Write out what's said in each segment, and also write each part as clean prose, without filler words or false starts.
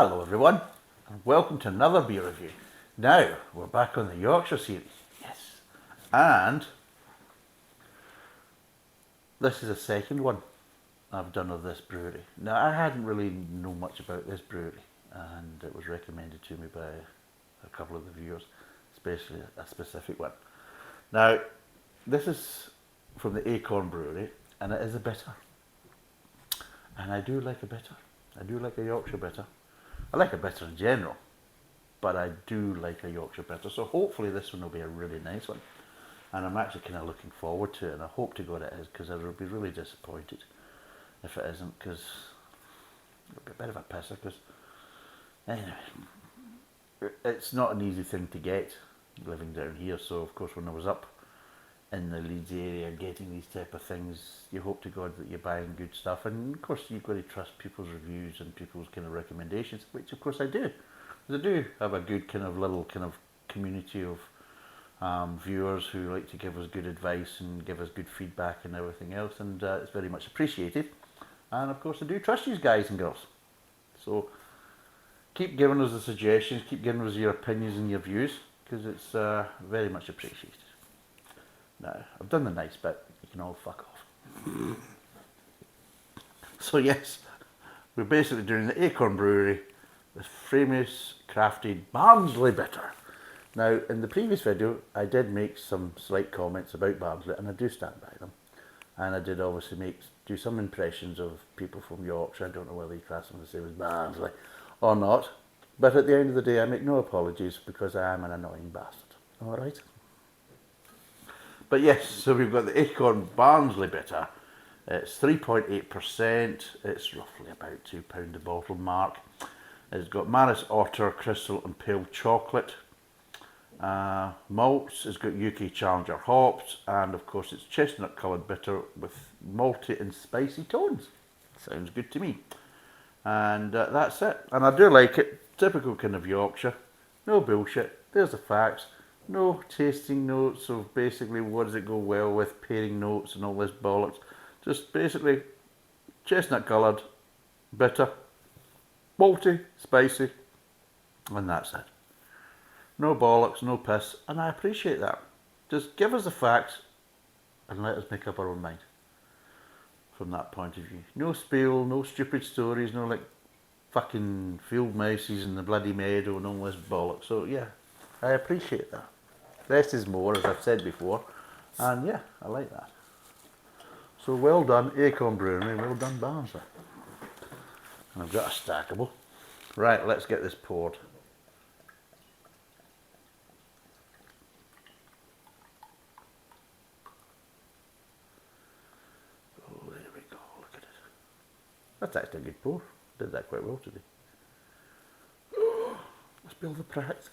Hello everyone, and welcome to another beer review. Now, we're back on the Yorkshire series. Yes. And this is the second one I've done of this brewery. Now, I hadn't really known much about this brewery, and it was recommended to me by a couple of the viewers, especially a specific one. Now, this is from the Acorn Brewery, and it is a bitter. And I do like a bitter. I do like a Yorkshire bitter. I like a bitter in general, but I do like a Yorkshire bitter. So hopefully this one will be a really nice one. And I'm actually kind of looking forward to it, and I hope to God it is, because I would be really disappointed if it isn't, because it'll be a bit of a pisser, because anyway, it's not an easy thing to get living down here. So of course when I was up in the Leeds area getting these type of things, you hope to God that you're buying good stuff, and of course you've got to trust people's reviews and people's kind of recommendations, which of course I do. I do have a good kind of little kind of community of viewers who like to give us good advice and give us good feedback and everything else, and it's very much appreciated. And of course I do trust you guys and girls, so keep giving us the suggestions, keep giving us your opinions and your views, because it's very much appreciated. Now, I've done the nice bit, you can all fuck off. So yes, we're basically doing the Acorn Brewery, the famous crafted Barnsley bitter. Now, in the previous video, I did make some slight comments about Barnsley, and I do stand by them. And I did obviously do some impressions of people from Yorkshire. I don't know whether you class them the same as Barnsley or not. But at the end of the day, I make no apologies, because I am an annoying bastard. Alright? But yes, so we've got the Acorn Barnsley bitter. It's 3.8%. It's roughly about £2 a bottle mark. It's got Maris Otter, Crystal and Pale Chocolate. Malts, it's got UK Challenger hops, and of course it's chestnut coloured bitter with malty and spicy tones. Sounds good to me. And that's it. And I do like it. Typical kind of Yorkshire. No bullshit. There's the facts. No tasting notes of basically what does it go well with, pairing notes and all this bollocks. Just basically chestnut coloured, bitter, malty, spicy, and that's it. No bollocks, no piss, and I appreciate that. Just give us the facts and let us make up our own mind from that point of view. No spiel, no stupid stories, no like fucking field mouses in the bloody meadow and all this bollocks. So yeah, I appreciate that. Less is more, as I've said before, and yeah, I like that. So well done Acorn Brewery, well done Barnsley. And I've got a stackable. Right, let's get this poured. Oh, there we go, look at it. That's actually a good pour. Did that quite well today. Let's build the practice.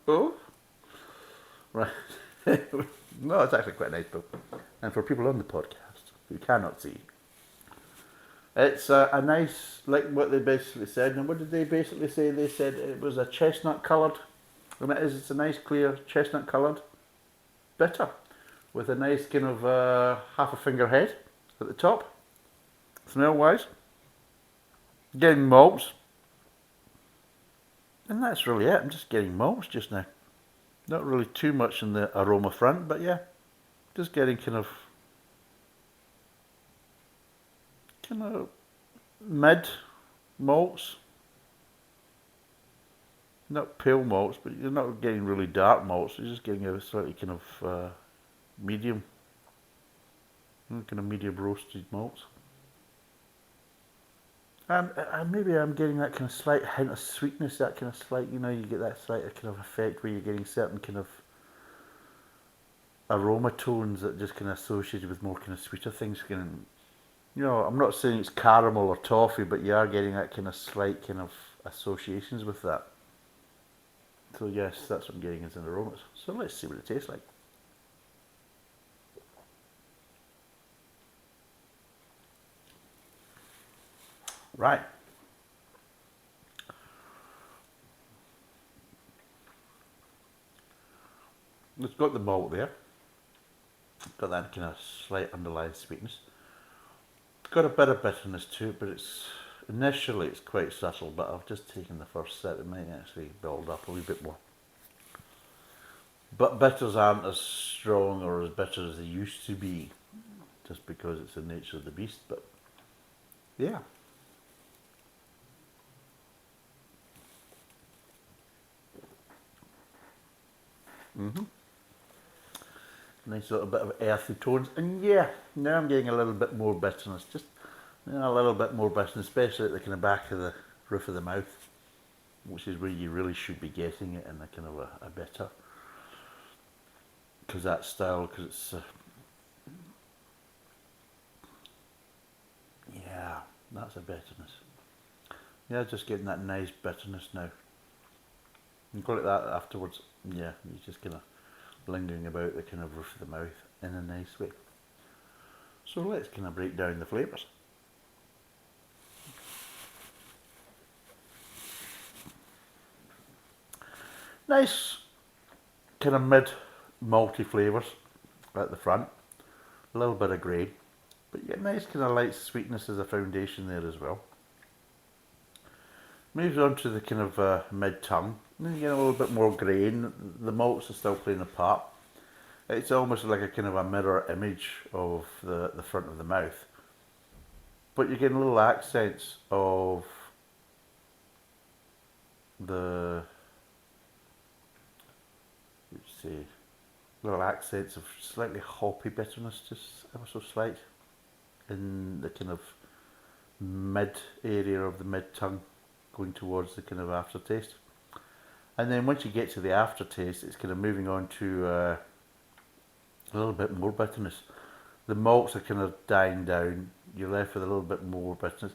Oh, right. No, it's actually quite nice, but and for people on the podcast who cannot see, it's a nice, like what they basically said. And what did they basically say? They said it was a chestnut coloured, and it is. It's a nice, clear chestnut coloured bitter with a nice kind of half a finger head at the top. Smell wise, getting malts. And that's really it. I'm just getting malts just now. Not really too much in the aroma front, but yeah, just getting kind of mid malts. Not pale malts, but you're not getting really dark malts. You're just getting a slightly kind of medium, kind of medium roasted malts. And maybe I'm getting that kind of slight hint of sweetness, that kind of slight, you get that slight kind of effect where you're getting certain kind of aroma tones that just kind of associated with more kind of sweeter things. I'm not saying it's caramel or toffee, but you are getting that kind of slight kind of associations with that. So yes, that's what I'm getting as an aromas. So let's see what it tastes like. Right. It's got the malt there. Got that kind of slight underlying sweetness. It's got a bit of bitterness to it, but initially it's quite subtle, but I've just taken the first sip. It might actually build up a wee bit more. But bitters aren't as strong or as bitter as they used to be, just because it's the nature of the beast. But yeah. Nice little bit of earthy tones, and yeah, now I'm getting a little bit more bitterness, just a little bit more bitterness, especially at the kind of back of the roof of the mouth, which is where you really should be getting it in a kind of a bitter, because that style, because it's yeah, that's a bitterness. Yeah, just getting that nice bitterness now. You call it that afterwards. Yeah, you're just kind of lingering about the kind of roof of the mouth in a nice way. So let's kind of break down the flavours. Nice kind of mid malty flavours at the front, a little bit of grain, but yeah, nice kind of light sweetness as a foundation there as well. Moves on to the kind of mid tongue, and then you get a little bit more grain. The malts are still playing a part. It's almost like a kind of a mirror image of the front of the mouth, but you're getting little accents of the, let's see, little accents of slightly hoppy bitterness, just ever so slight, in the kind of mid area of the mid tongue, going towards the kind of aftertaste. And then once you get to the aftertaste, it's kind of moving on to a little bit more bitterness. The malts are kind of dying down, you're left with a little bit more bitterness.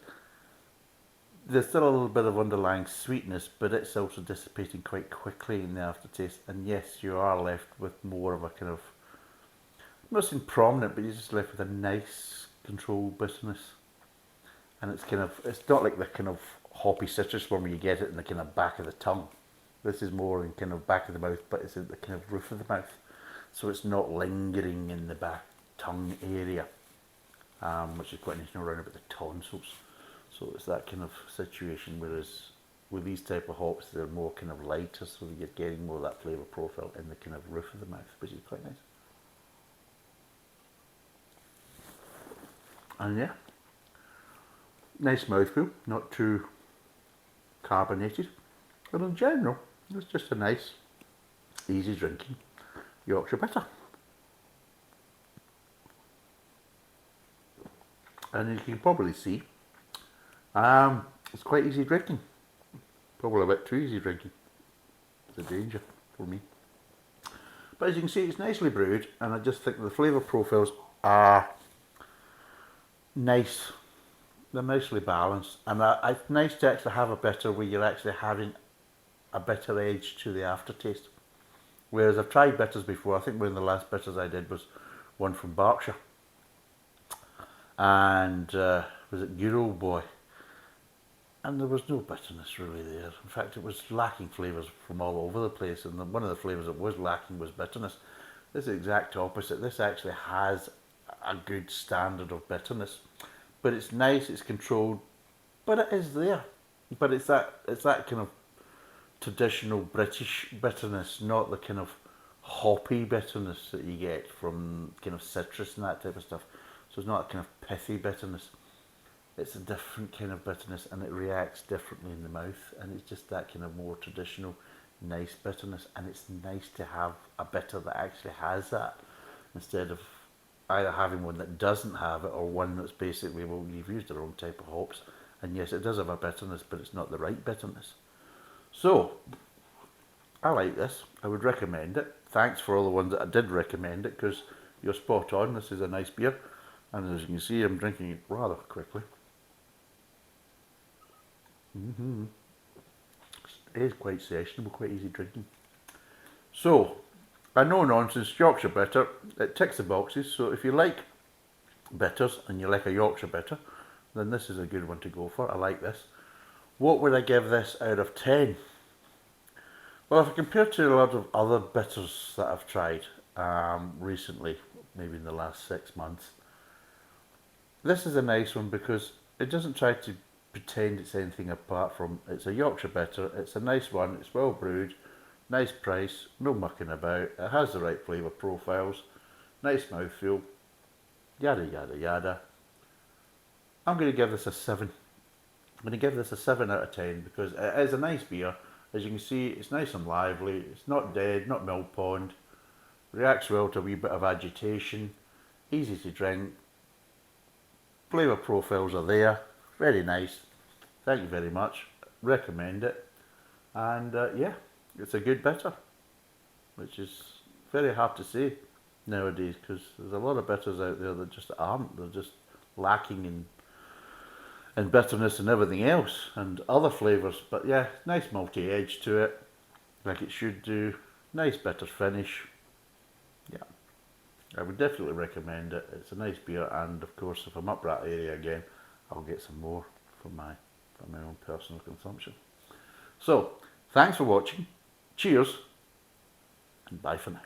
There's still a little bit of underlying sweetness, but it's also dissipating quite quickly in the aftertaste. And yes, you are left with more of a kind of, I'm not saying prominent, but you're just left with a nice controlled bitterness. And it's kind of, it's not like the kind of hoppy citrus one where you get it in the kind of back of the tongue. This is more in kind of back of the mouth, but it's in the kind of roof of the mouth. So it's not lingering in the back tongue area, which is quite nice, around about the tonsils. So it's that kind of situation, whereas with these type of hops, they're more kind of lighter, so you're getting more of that flavour profile in the kind of roof of the mouth, which is quite nice. And yeah, nice mouthfeel, not too carbonated, but in general, it's just a nice, easy drinking Yorkshire bitter. And you can probably see, it's quite easy drinking. Probably a bit too easy drinking. It's a danger for me. But as you can see, it's nicely brewed, and I just think the flavour profiles are nice. They're nicely balanced, and it's nice to actually have a bitter where you're actually having a bitter edge to the aftertaste. Whereas I've tried bitters before. I think one of the last bitters I did was one from Berkshire, and was it Euro Boy? And there was no bitterness really there. In fact, it was lacking flavours from all over the place, and one of the flavours that was lacking was bitterness. This is the exact opposite. This actually has a good standard of bitterness, but it's nice, it's controlled, but it is there. But it's that kind of traditional British bitterness, not the kind of hoppy bitterness that you get from kind of citrus and that type of stuff. So it's not a kind of pithy bitterness. It's a different kind of bitterness, and it reacts differently in the mouth, and it's just that kind of more traditional, nice bitterness. And it's nice to have a bitter that actually has that, instead of either having one that doesn't have it, or one that's basically, well, you've used the wrong type of hops. And yes, it does have a bitterness, but it's not the right bitterness. So, I like this. I would recommend it. Thanks for all the ones that I did recommend it, because you're spot on. This is a nice beer, and as you can see, I'm drinking it rather quickly. It is quite sessionable, quite easy drinking. So, a no-nonsense Yorkshire bitter. It ticks the boxes. So if you like bitters and you like a Yorkshire bitter, then this is a good one to go for. I like this. What would I give this out of 10? Well, if I compare to a lot of other bitters that I've tried recently, maybe in the last 6 months, this is a nice one because it doesn't try to pretend it's anything apart from, it's a Yorkshire bitter, it's a nice one, it's well brewed, nice price, no mucking about, it has the right flavour profiles, nice mouthfeel, yada yada yada. I'm going to give this a 7. I'm going to give this a 7 out of 10 because it is a nice beer. As you can see, it's nice and lively, it's not dead, not mill pond, reacts well to a wee bit of agitation, easy to drink, flavour profiles are there, very nice. Thank you very much, recommend it, and yeah, it's a good bitter, which is very hard to say nowadays because there's a lot of bitters out there that just aren't, they're just lacking in bitterness and everything else and other flavours. But yeah, nice malty edge to it, like it should do, nice bitter finish. Yeah, I would definitely recommend it. It's a nice beer, and of course if I'm up that area again, I'll get some more for my own personal consumption. So, thanks for watching, cheers, and bye for now.